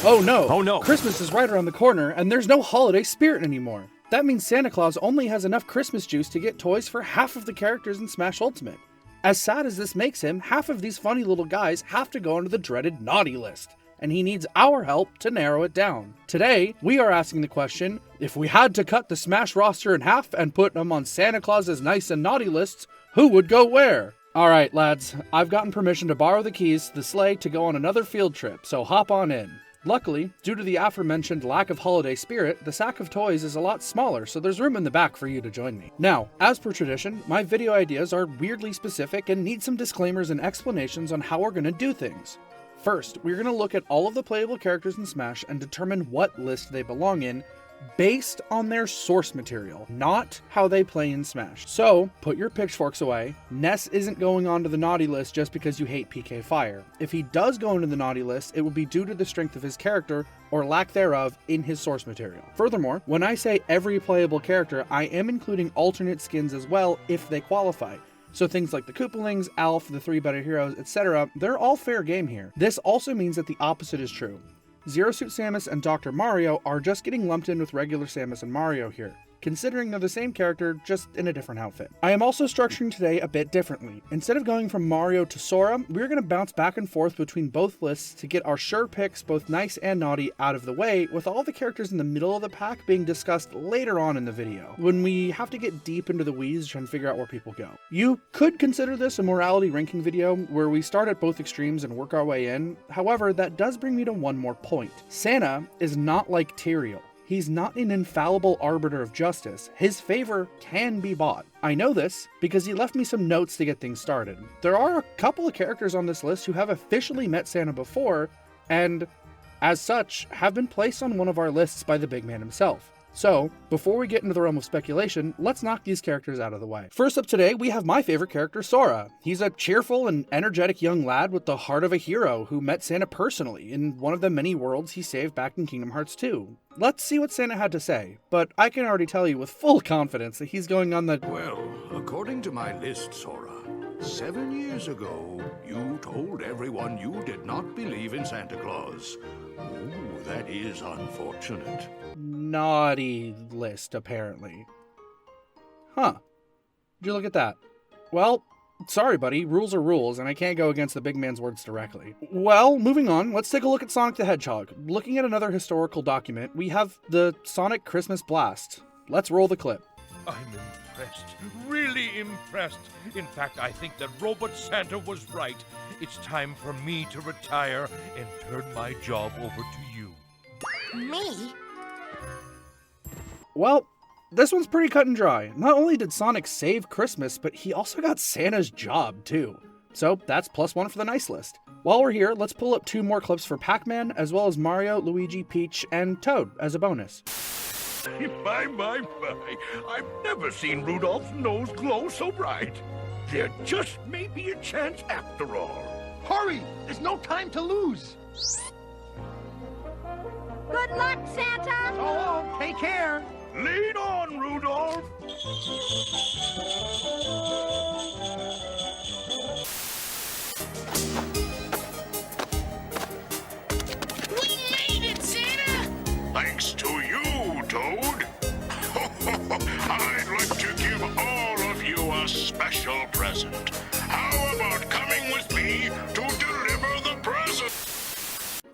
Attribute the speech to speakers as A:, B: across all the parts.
A: Oh no!
B: Oh no!
A: Christmas is right around the corner, and there's no holiday spirit anymore. That means Santa Claus only has enough Christmas juice to get toys for half of the characters in Smash Ultimate. As sad as this makes him, half of these funny little guys have to go onto the dreaded naughty list, and he needs our help to narrow it down. Today, we are asking the question, if we had to cut the Smash roster in half and put them on Santa Claus's nice and naughty lists, who would go where? Alright lads, I've gotten permission to borrow the keys to the sleigh to go on another field trip, so hop on in. Luckily, due to the aforementioned lack of holiday spirit, the sack of toys is a lot smaller, so there's room in the back for you to join me. Now, as per tradition, my video ideas are weirdly specific and need some disclaimers and explanations on how we're going to do things. First, we're going to look at all of the playable characters in Smash and determine what list they belong in, based on their source material, not how they play in Smash. So, put your pitchforks away. Ness isn't going onto the naughty list just because you hate PK Fire. If he does go into the naughty list, it will be due to the strength of his character, or lack thereof, in his source material. Furthermore, when I say every playable character, I am including alternate skins as well if they qualify. So things like the Koopalings, Alf, the 3 Better Heroes, etc., they're all fair game here. This also means that the opposite is true. Zero Suit Samus and Dr. Mario are just getting lumped in with regular Samus and Mario here, considering they're the same character, just in a different outfit. I am also structuring today a bit differently. Instead of going from Mario to Sora, we're going to bounce back and forth between both lists to get our sure picks, both nice and naughty, out of the way, with all the characters in the middle of the pack being discussed later on in the video, when we have to get deep into the weeds trying to figure out where people go. You could consider this a morality ranking video, where we start at both extremes and work our way in. However, that does bring me to one more point. Santa is not like Tyrael. He's not an infallible arbiter of justice. His favor can be bought. I know this because he left me some notes to get things started. There are a couple of characters on this list who have officially met Santa before, and as such, have been placed on one of our lists by the big man himself. So, before we get into the realm of speculation, let's knock these characters out of the way. First up today, we have my favorite character, Sora. He's a cheerful and energetic young lad with the heart of a hero who met Santa personally in one of the many worlds he saved back in Kingdom Hearts 2. Let's see what Santa had to say, but I can already tell you with full confidence that he's going on the—
C: Well, according to my list, Sora, 7 years ago, you told everyone you did not believe in Santa Claus. Ooh, that is unfortunate.
A: naughty list, apparently. Huh. Did you look at that? Well, sorry buddy, rules are rules, and I can't go against the big man's words directly. Well, moving on, let's take a look at Sonic the Hedgehog. Looking at another historical document, we have the Sonic Christmas Blast. Let's roll the clip.
D: I'm impressed, really impressed. In fact, I think that Robot Santa was right. It's time for me to retire and turn my job over to you.
E: Me?
A: Well, this one's pretty cut and dry. Not only did Sonic save Christmas, but he also got Santa's job, too. So that's +1 for the nice list. While we're here, let's pull up 2 more clips for Pac-Man, as well as Mario, Luigi, Peach, and Toad as a bonus.
D: My. I've never seen Rudolph's nose glow so bright. There just may be a chance after all.
F: Hurry! There's no time to lose!
E: Good luck, Santa!
F: Oh, take care!
D: Lead on, Rudolph!
E: We made it, Santa!
C: Thanks to you, Toad. I'd like to give all of you a special present. How about coming with me to deliver the present?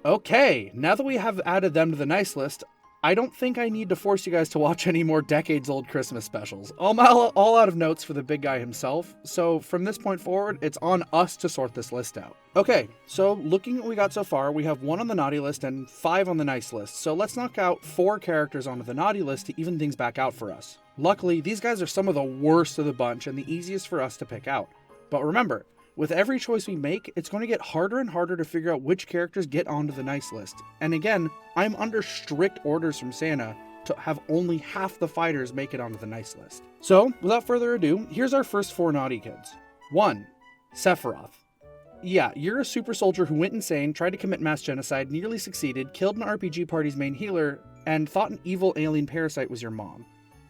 A: Okay, now that we have added them to the nice list, I don't think I need to force you guys to watch any more decades-old Christmas specials. All out of notes for the big guy himself, so from this point forward, it's on us to sort this list out. Okay, so looking at what we got so far, we have 1 on the naughty list and 5 on the nice list, so let's knock out 4 characters onto the naughty list to even things back out for us. Luckily, these guys are some of the worst of the bunch and the easiest for us to pick out. But remember, with every choice we make, it's going to get harder and harder to figure out which characters get onto the nice list. And again, I'm under strict orders from Santa to have only half the fighters make it onto the nice list. So, without further ado, here's our first 4 naughty kids. 1. Sephiroth. Yeah, you're a super soldier who went insane, tried to commit mass genocide, nearly succeeded, killed an RPG party's main healer, and thought an evil alien parasite was your mom.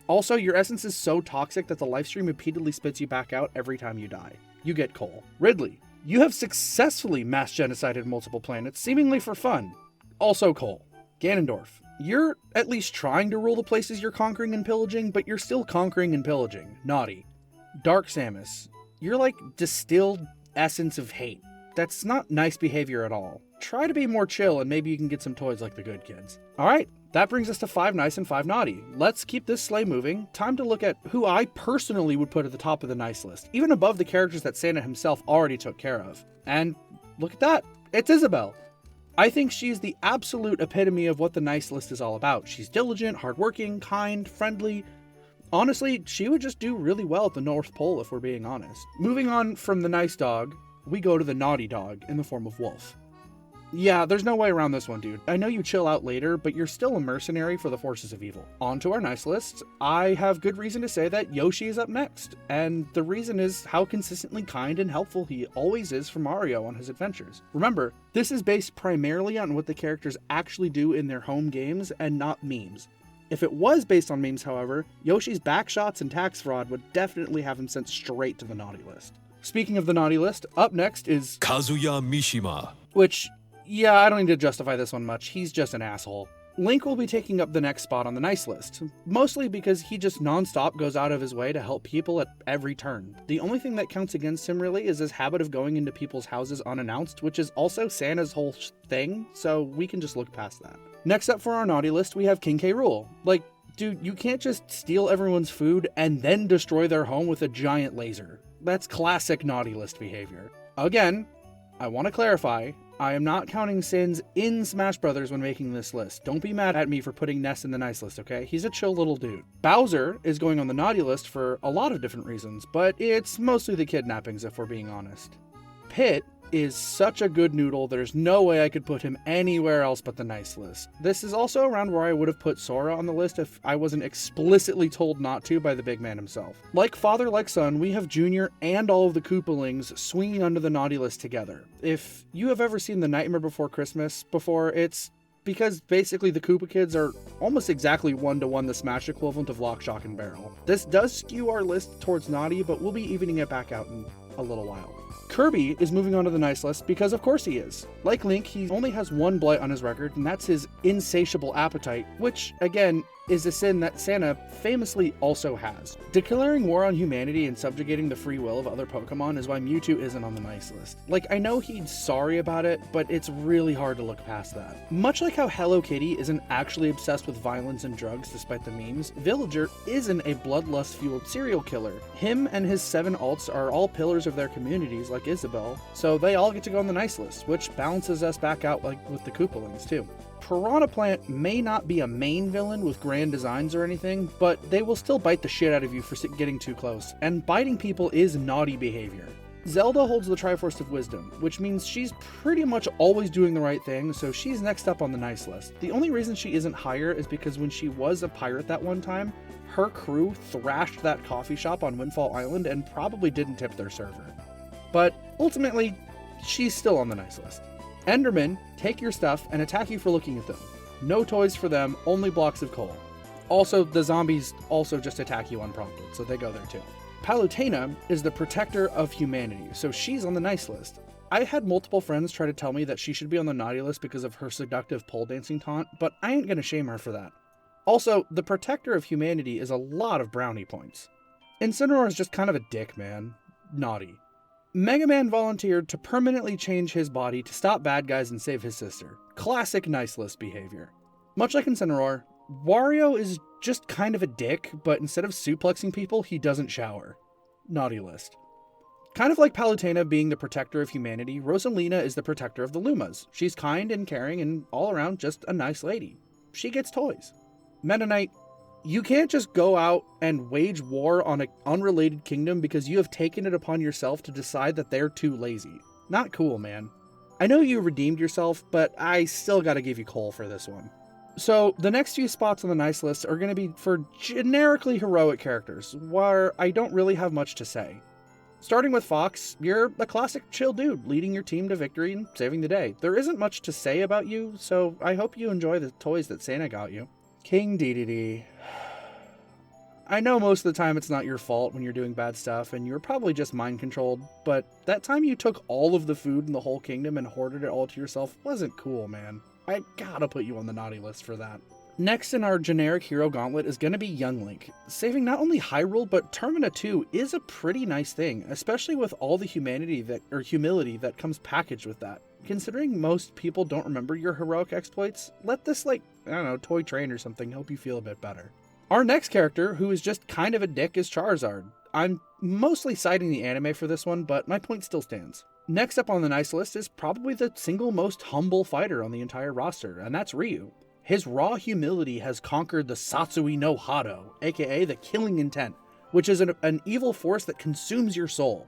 A: Also, your essence is so toxic that the lifestream repeatedly spits you back out every time you die. You get Cole. Ridley, you have successfully mass genocided multiple planets, seemingly for fun. Also Cole. Ganondorf. You're at least trying to rule the places you're conquering and pillaging, but you're still conquering and pillaging. Naughty. Dark Samus. You're like distilled essence of hate. That's not nice behavior at all. Try to be more chill and maybe you can get some toys like the good kids. Alright, that brings us to 5 nice and 5 naughty. Let's keep this sleigh moving. Time to look at who I personally would put at the top of the nice list, even above the characters that Santa himself already took care of. And look at that, it's Isabelle. I think she's the absolute epitome of what the nice list is all about. She's diligent, hardworking, kind, friendly. Honestly, she would just do really well at the North Pole if we're being honest. Moving on from the nice dog, we go to the naughty dog in the form of Wolf. Yeah, there's no way around this one, dude. I know you chill out later, but you're still a mercenary for the forces of evil. On to our nice list. I have good reason to say that Yoshi is up next, and the reason is how consistently kind and helpful he always is for Mario on his adventures. Remember, this is based primarily on what the characters actually do in their home games and not memes. If it was based on memes, however, Yoshi's backshots and tax fraud would definitely have him sent straight to the naughty list. Speaking of the naughty list, up next is
B: Kazuya Mishima.
A: which, yeah, I don't need to justify this one much, he's just an asshole. Link will be taking up the next spot on the nice list, mostly because he just non-stop goes out of his way to help people at every turn. The only thing that counts against him really is his habit of going into people's houses unannounced, which is also Santa's whole thing, so we can just look past that. Next up for our naughty list, we have King K. Rool. Like, dude, you can't just steal everyone's food and then destroy their home with a giant laser. That's classic naughty list behavior. Again, I want to clarify, I am not counting sins in Smash Brothers when making this list. Don't be mad at me for putting Ness in the nice list, okay? He's a chill little dude. Bowser is going on the naughty list for a lot of different reasons, but it's mostly the kidnappings if we're being honest. Pit is such a good noodle, there's no way I could put him anywhere else but the nice list. This is also around where I would have put Sora on the list if I wasn't explicitly told not to by the big man himself. Like father, like son, we have Junior and all of the Koopalings swinging under the naughty list together. If you have ever seen The Nightmare Before Christmas before, it's because basically the Koopa kids are almost exactly one-to-one the Smash equivalent of Lock, Shock, and Barrel. This does skew our list towards naughty, but we'll be evening it back out in a little while. Kirby is moving on to the nice list because of course he is. Like Link, he only has one blight on his record, and that's his insatiable appetite, which, again, is a sin that Santa famously also has. Declaring war on humanity and subjugating the free will of other Pokemon is why Mewtwo isn't on the nice list. Like, I know he's sorry about it, but it's really hard to look past that. Much like how Hello Kitty isn't actually obsessed with violence and drugs despite the memes, Villager isn't a bloodlust-fueled serial killer. Him and his 7 alts are all pillars of their communities, like Isabelle, so they all get to go on the nice list, which balances us back out like with the Koopalings too. Piranha Plant may not be a main villain with grand designs or anything, but they will still bite the shit out of you for getting too close, and biting people is naughty behavior. Zelda holds the Triforce of Wisdom, which means she's pretty much always doing the right thing, so she's next up on the nice list. The only reason she isn't higher is because when she was a pirate that one time, her crew thrashed that coffee shop on Windfall Island and probably didn't tip their server. But ultimately, she's still on the nice list. Endermen take your stuff and attack you for looking at them. No toys for them, only blocks of coal. Also, the zombies also just attack you unprompted, so they go there too. Palutena is the protector of humanity, so she's on the nice list. I had multiple friends try to tell me that she should be on the naughty list because of her seductive pole dancing taunt, but I ain't gonna shame her for that. Also, the protector of humanity is a lot of brownie points. Incineroar is just kind of a dick, man. Naughty. Mega Man volunteered to permanently change his body to stop bad guys and save his sister. Classic nice list behavior. Much like Incineroar, Wario is just kind of a dick, but instead of suplexing people, he doesn't shower. Naughty list. Kind of like Palutena being the protector of humanity, Rosalina is the protector of the Lumas. She's kind and caring and all around just a nice lady. She gets toys. Meta Knight, you can't just go out and wage war on an unrelated kingdom because you have taken it upon yourself to decide that they're too lazy. Not cool, man. I know you redeemed yourself, but I still gotta give you coal for this one. So, the next few spots on the nice list are gonna be for generically heroic characters, where I don't really have much to say. Starting with Fox, you're a classic chill dude, leading your team to victory and saving the day. There isn't much to say about you, so I hope you enjoy the toys that Santa got you. King Dedede. I know most of the time it's not your fault when you're doing bad stuff, and you're probably just mind controlled, but that time you took all of the food in the whole kingdom and hoarded it all to yourself wasn't cool, man. I gotta put you on the naughty list for that. Next in our generic hero gauntlet is going to be Young Link. Saving not only Hyrule, but Termina 2 is a pretty nice thing, especially with all the humility that comes packaged with that. Considering most people don't remember your heroic exploits, let this, I don't know, toy train or something help you feel a bit better. Our next character, who is just kind of a dick, is Charizard. I'm mostly citing the anime for this one, but my point still stands. Next up on the nice list is probably the single most humble fighter on the entire roster, and that's Ryu. His raw humility has conquered the Satsui no Hado, aka the killing intent, which is an evil force that consumes your soul.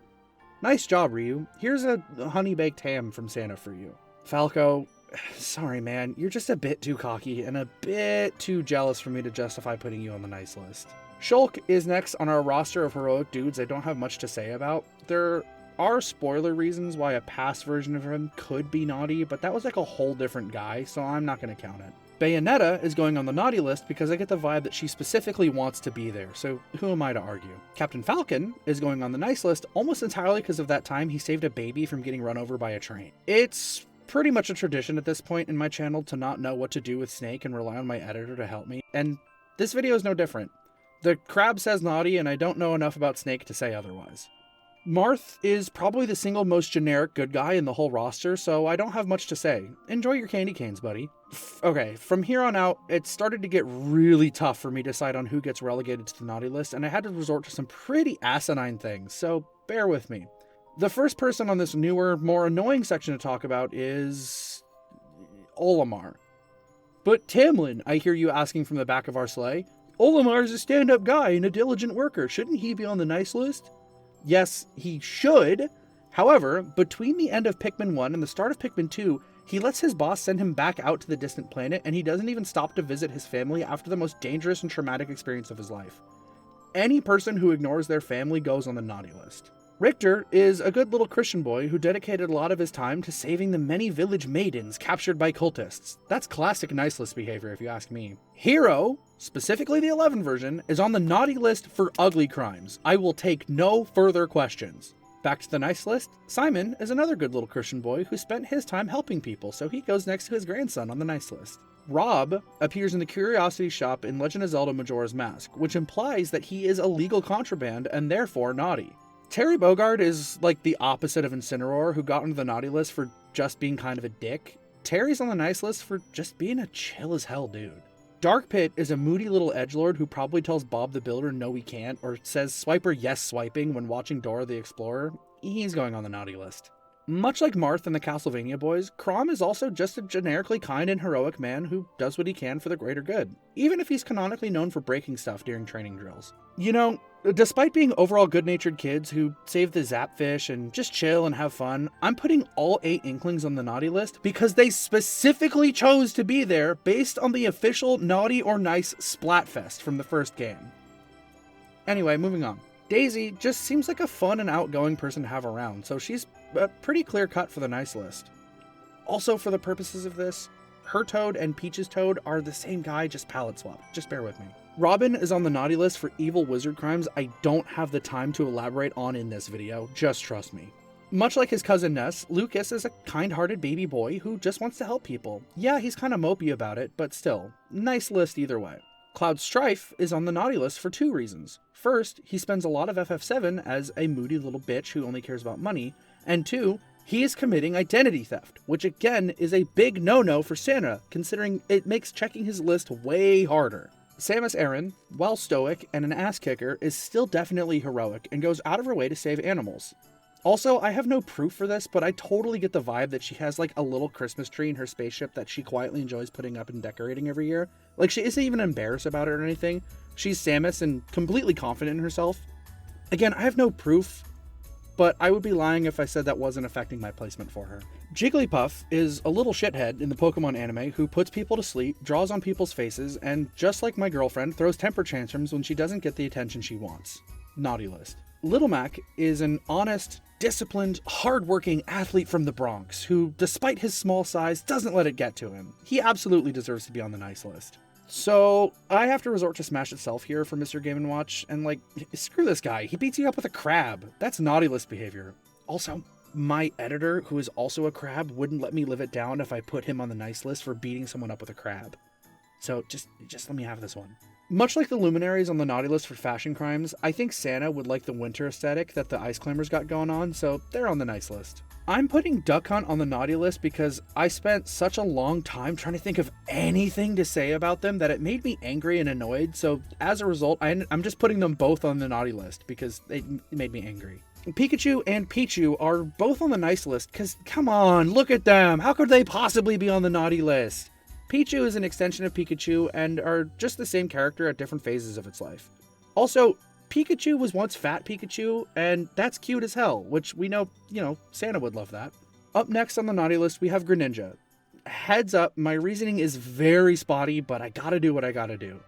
A: Nice job, Ryu. Here's a honey-baked ham from Santa for you. Falco, sorry man, you're just a bit too cocky and a bit too jealous for me to justify putting you on the nice list. Shulk is next on our roster of heroic dudes I don't have much to say about. There are spoiler reasons why a past version of him could be naughty, but that was like a whole different guy, so I'm not going to count it. Bayonetta is going on the naughty list because I get the vibe that she specifically wants to be there, so who am I to argue? Captain Falcon is going on the nice list almost entirely because of that time he saved a baby from getting run over by a train. It's pretty much a tradition at this point in my channel to not know what to do with Snake and rely on my editor to help me, and this video is no different. The crab says naughty and I don't know enough about Snake to say otherwise. Marth is probably the single most generic good guy in the whole roster, so I don't have much to say. Enjoy your candy canes, buddy. Okay, from here on out, it started to get really tough for me to decide on who gets relegated to the naughty list, and I had to resort to some pretty asinine things, so bear with me. The first person on this newer, more annoying section to talk about is Olimar. But Tamlin, I hear you asking from the back of our sleigh. Olimar is a stand-up guy and a diligent worker. Shouldn't he be on the nice list? Yes, he should. However, between the end of Pikmin 1 and the start of Pikmin 2, he lets his boss send him back out to the distant planet, and he doesn't even stop to visit his family after the most dangerous and traumatic experience of his life. Any person who ignores their family goes on the naughty list. Richter is a good little Christian boy who dedicated a lot of his time to saving the many village maidens captured by cultists. That's classic nice list behavior if you ask me. Hero, specifically the 11 version, is on the naughty list for ugly crimes. I will take no further questions. Back to the nice list, Simon is another good little Christian boy who spent his time helping people, so he goes next to his grandson on the nice list. Rob appears in the Curiosity Shop in Legend of Zelda Majora's Mask, which implies that he is illegal contraband and therefore naughty. Terry Bogard is like the opposite of Incineroar, who got onto the naughty list for just being kind of a dick. Terry's on the nice list for just being a chill as hell dude. Dark Pit is a moody little edgelord who probably tells Bob the Builder no he can't, or says swiper yes swiping when watching Dora the Explorer. He's going on the naughty list. Much like Marth and the Castlevania boys, Chrom is also just a generically kind and heroic man who does what he can for the greater good, even if he's canonically known for breaking stuff during training drills. You know, despite being overall good-natured kids who save the Zapfish and just chill and have fun, I'm putting all 8 Inklings on the naughty list because they specifically chose to be there based on the official Naughty or Nice Splatfest from the first game. Anyway, moving on. Daisy just seems like a fun and outgoing person to have around, so she's a pretty clear cut for the nice list. Also, for the purposes of this, her Toad and Peach's Toad are the same guy, just palette swap. Just bear with me. Robin is on the naughty list for evil wizard crimes I don't have the time to elaborate on in this video, just trust me. Much like his cousin Ness, Lucas is a kind-hearted baby boy who just wants to help people. Yeah, he's kind of mopey about it, but still, nice list either way. Cloud Strife is on the naughty list for 2 reasons. First, he spends a lot of FF7 as a moody little bitch who only cares about money, and 2, he is committing identity theft, which again is a big no-no for Santa, considering it makes checking his list way harder. Samus Aran, while stoic and an ass kicker, is still definitely heroic and goes out of her way to save animals. Also, I have no proof for this, but I totally get the vibe that she has like a little Christmas tree in her spaceship that she quietly enjoys putting up and decorating every year. Like, she isn't even embarrassed about it or anything. She's Samus and completely confident in herself. Again, I have no proof, but I would be lying if I said that wasn't affecting my placement for her. Jigglypuff is a little shithead in the Pokemon anime who puts people to sleep, draws on people's faces, and just like my girlfriend, throws temper tantrums when she doesn't get the attention she wants. Naughty list. Little Mac is an honest, disciplined, hardworking athlete from the Bronx who, despite his small size, doesn't let it get to him. He absolutely deserves to be on the nice list. So, I have to resort to Smash itself here for Mr. Game & Watch, and like, screw this guy, he beats you up with a crab. That's naughty list behavior. Also, my editor, who is also a crab, wouldn't let me live it down if I put him on the nice list for beating someone up with a crab. So just let me have this one. Much like the luminaries on the naughty list for fashion crimes, I think Santa would like the winter aesthetic that the ice climbers got going on, so they're on the nice list. I'm putting Duck Hunt on the naughty list because I spent such a long time trying to think of anything to say about them that it made me angry and annoyed, so as a result, I'm just putting them both on the naughty list because it made me angry. Pikachu and Pichu are both on the nice list because, come on, look at them! How could they possibly be on the naughty list? Pichu is an extension of Pikachu and are just the same character at different phases of its life. Also, Pikachu was once Fat Pikachu, and that's cute as hell, which we know, Santa would love that. Up next on the naughty list, we have Greninja. Heads up, my reasoning is very spotty, but I gotta do what I gotta do.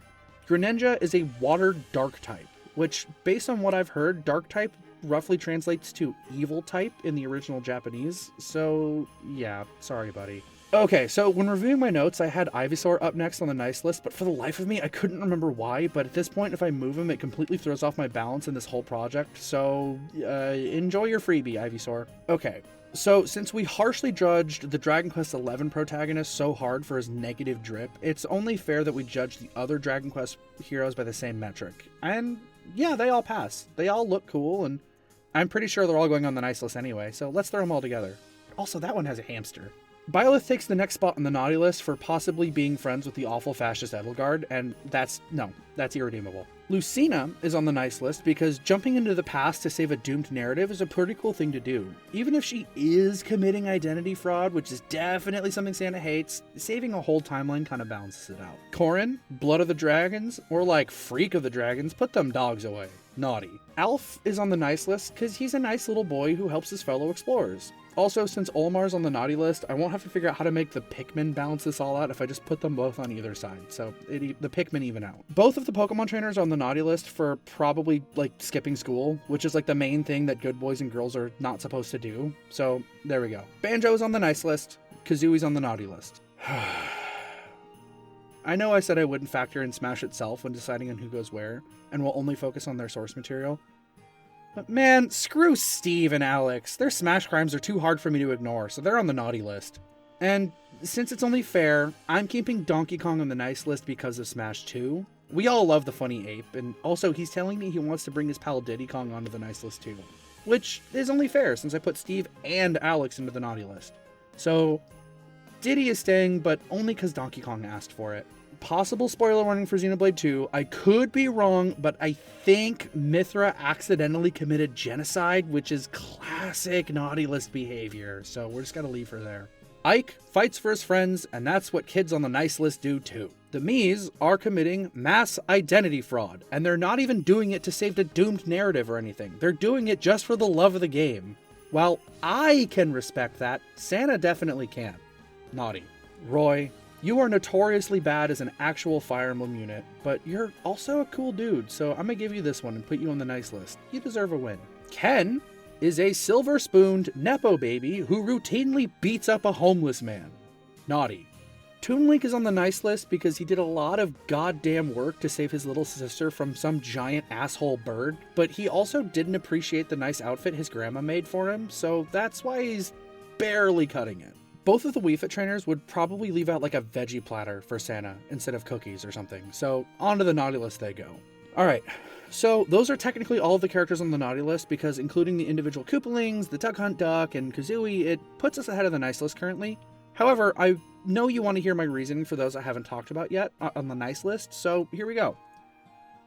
A: Greninja is a water dark type, which, based on what I've heard, dark type roughly translates to evil type in the original Japanese, so yeah, sorry buddy. Okay, so when reviewing my notes, I had Ivysaur up next on the nice list, but for the life of me, I couldn't remember why, but at this point, if I move him, it completely throws off my balance in this whole project, so enjoy your freebie, Ivysaur. Okay, so since we harshly judged the Dragon Quest XI protagonist so hard for his negative drip, it's only fair that we judge the other Dragon Quest heroes by the same metric. And yeah, they all pass. They all look cool, and I'm pretty sure they're all going on the nice list anyway, so let's throw them all together. Also, that one has a hamster. Byleth takes the next spot on the naughty list for possibly being friends with the awful fascist Edelgard, and that's irredeemable. Lucina is on the nice list because jumping into the past to save a doomed narrative is a pretty cool thing to do. Even if she is committing identity fraud, which is definitely something Santa hates, saving a whole timeline kind of balances it out. Corrin, Blood of the Dragons, or like Freak of the Dragons, put them dogs away. Naughty. Alf is on the nice list because he's a nice little boy who helps his fellow explorers. Also, since Olimar's on the naughty list, I won't have to figure out how to make the Pikmin balance this all out if I just put them both on either side, so the Pikmin even out. Both of the Pokemon trainers are on the naughty list for probably, like, skipping school, which is, like, the main thing that good boys and girls are not supposed to do, so there we go. Banjo's on the nice list, Kazooie's on the naughty list. I know I said I wouldn't factor in Smash itself when deciding on who goes where, and will only focus on their source material. But man, screw Steve and Alex. Their Smash crimes are too hard for me to ignore, so they're on the naughty list. And since it's only fair, I'm keeping Donkey Kong on the nice list because of Smash 2. We all love the funny ape, and also he's telling me he wants to bring his pal Diddy Kong onto the nice list too. Which is only fair since I put Steve and Alex into the naughty list. So, Diddy is staying, but only because Donkey Kong asked for it. Possible spoiler warning for Xenoblade 2. I could be wrong, but I think Mithra accidentally committed genocide, which is classic naughty list behavior, so we're just gonna leave her there. Ike fights for his friends, and that's what kids on the nice list do too. The Miis are committing mass identity fraud, and they're not even doing it to save a doomed narrative or anything. They're doing it just for the love of the game. While I can respect that, Santa definitely can. Naughty. Roy, you are notoriously bad as an actual Fire Emblem unit, but you're also a cool dude, so I'm gonna give you this one and put you on the nice list. You deserve a win. Ken is a silver-spooned Nepo baby who routinely beats up a homeless man. Naughty. Toon Link is on the nice list because he did a lot of goddamn work to save his little sister from some giant asshole bird, but he also didn't appreciate the nice outfit his grandma made for him, so that's why he's barely cutting it. Both of the Wii Fit trainers would probably leave out like a veggie platter for Santa instead of cookies or something, so onto the naughty list they go. Alright, so those are technically all of the characters on the naughty list because including the individual Koopalings, the Duck Hunt Duck, and Kazooie, it puts us ahead of the nice list currently. However, I know you want to hear my reasoning for those I haven't talked about yet on the nice list, so here we go.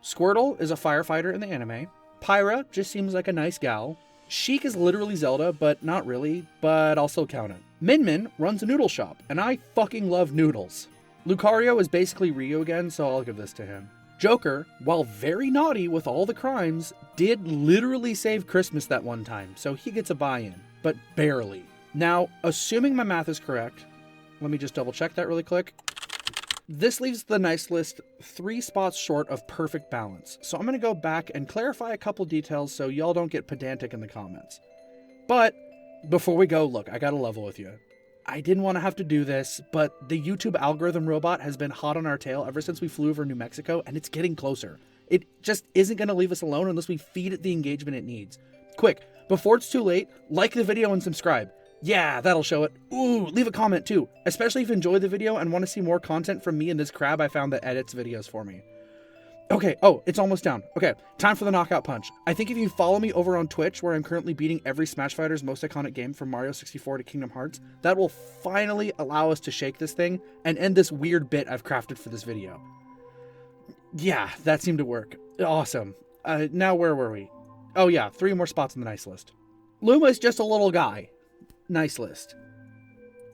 A: Squirtle is a firefighter in the anime. Pyra just seems like a nice gal. Sheik is literally Zelda, but not really, but I'll still count it. Min Min runs a noodle shop, and I fucking love noodles. Lucario is basically Ryu again, so I'll give this to him. Joker, while very naughty with all the crimes, did literally save Christmas that one time, so he gets a buy-in, but barely. Now, assuming my math is correct, let me just double check that really quick. This leaves the nice list 3 spots short of perfect balance, so I'm going to go back and clarify a couple details so y'all don't get pedantic in the comments. But before we go, look, I gotta level with you. I didn't want to have to do this, but the YouTube algorithm robot has been hot on our tail ever since we flew over New Mexico, and it's getting closer. It just isn't going to leave us alone unless we feed it the engagement it needs. Quick, Before it's too late, like the video and subscribe. Yeah, that'll show it. Ooh, leave a comment too, especially if you enjoy the video and want to see more content from me and this crab I found that edits videos for me. Okay, oh, it's almost down. Okay, time for the knockout punch. I think if you follow me over on Twitch, where I'm currently beating every Smash Fighter's most iconic game from Mario 64 to Kingdom Hearts, that will finally allow us to shake this thing and end this weird bit I've crafted for this video. Yeah, that seemed to work. Awesome. Now where were we? Oh yeah, 3 more spots on the nice list. Luma is just a little guy. Nice list.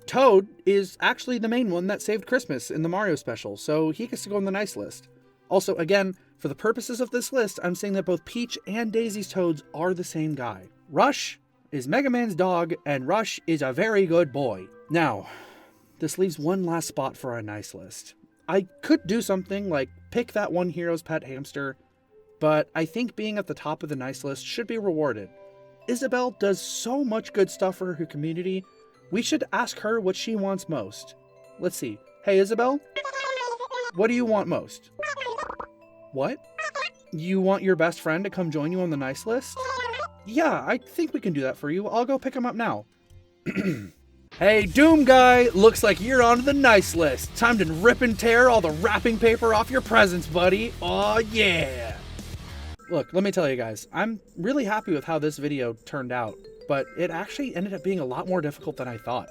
A: Toad is actually the main one that saved Christmas in the Mario special, so he gets to go on the nice list. Also, again, for the purposes of this list, I'm saying that both Peach and Daisy's Toads are the same guy. Rush is Mega Man's dog, and Rush is a very good boy. Now, this leaves one last spot for our nice list. I could do something like pick that one hero's pet hamster, but I think being at the top of the nice list should be rewarded. Isabelle does so much good stuff for her community, we should ask her what she wants most. Let's see. Hey, Isabelle? What do you want most? What? You want your best friend to come join you on the nice list? Yeah, I think we can do that for you. I'll go pick him up now. Hey, Doom Guy! Looks like you're on the nice list. Time to rip and tear all the wrapping paper off your presents, buddy. Oh yeah! Look, let me tell you guys, I'm really happy with how this video turned out, but it actually ended up being a lot more difficult than I thought.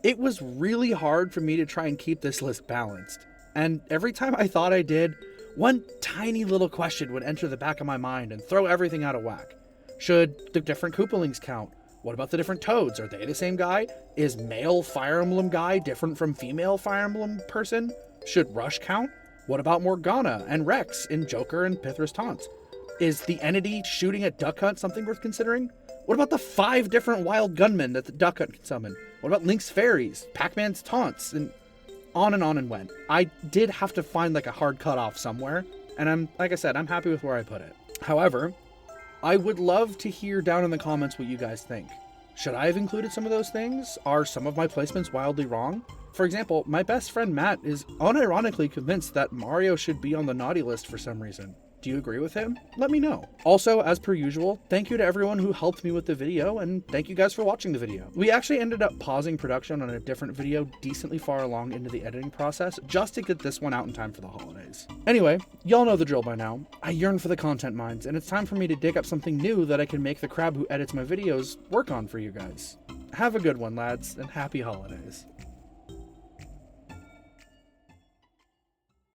A: It was really hard for me to try and keep this list balanced. And every time I thought I did, one tiny little question would enter the back of my mind and throw everything out of whack. Should the different Koopalings count? What about the different Toads? Are they the same guy? Is male Fire Emblem guy different from female Fire Emblem person? Should Rush count? What about Morgana and Rex in Joker and Pithra's taunts? Is the entity shooting at Duck Hunt something worth considering? What about the 5 different wild gunmen that the Duck Hunt can summon? What about Link's fairies, Pac-Man's taunts, and on and went. I did have to find like a hard cutoff somewhere, and like I said, I'm happy with where I put it. However, I would love to hear down in the comments what you guys think. Should I have included some of those things? Are some of my placements wildly wrong? For example, my best friend Matt is unironically convinced that Mario should be on the naughty list for some reason. Do you agree with him? Let me know. Also, as per usual, thank you to everyone who helped me with the video, and thank you guys for watching the video. We actually ended up pausing production on a different video decently far along into the editing process, just to get this one out in time for the holidays. Anyway, y'all know the drill by now. I yearn for the content mines, and it's time for me to dig up something new that I can make the crab who edits my videos work on for you guys. Have a good one, lads, and happy holidays.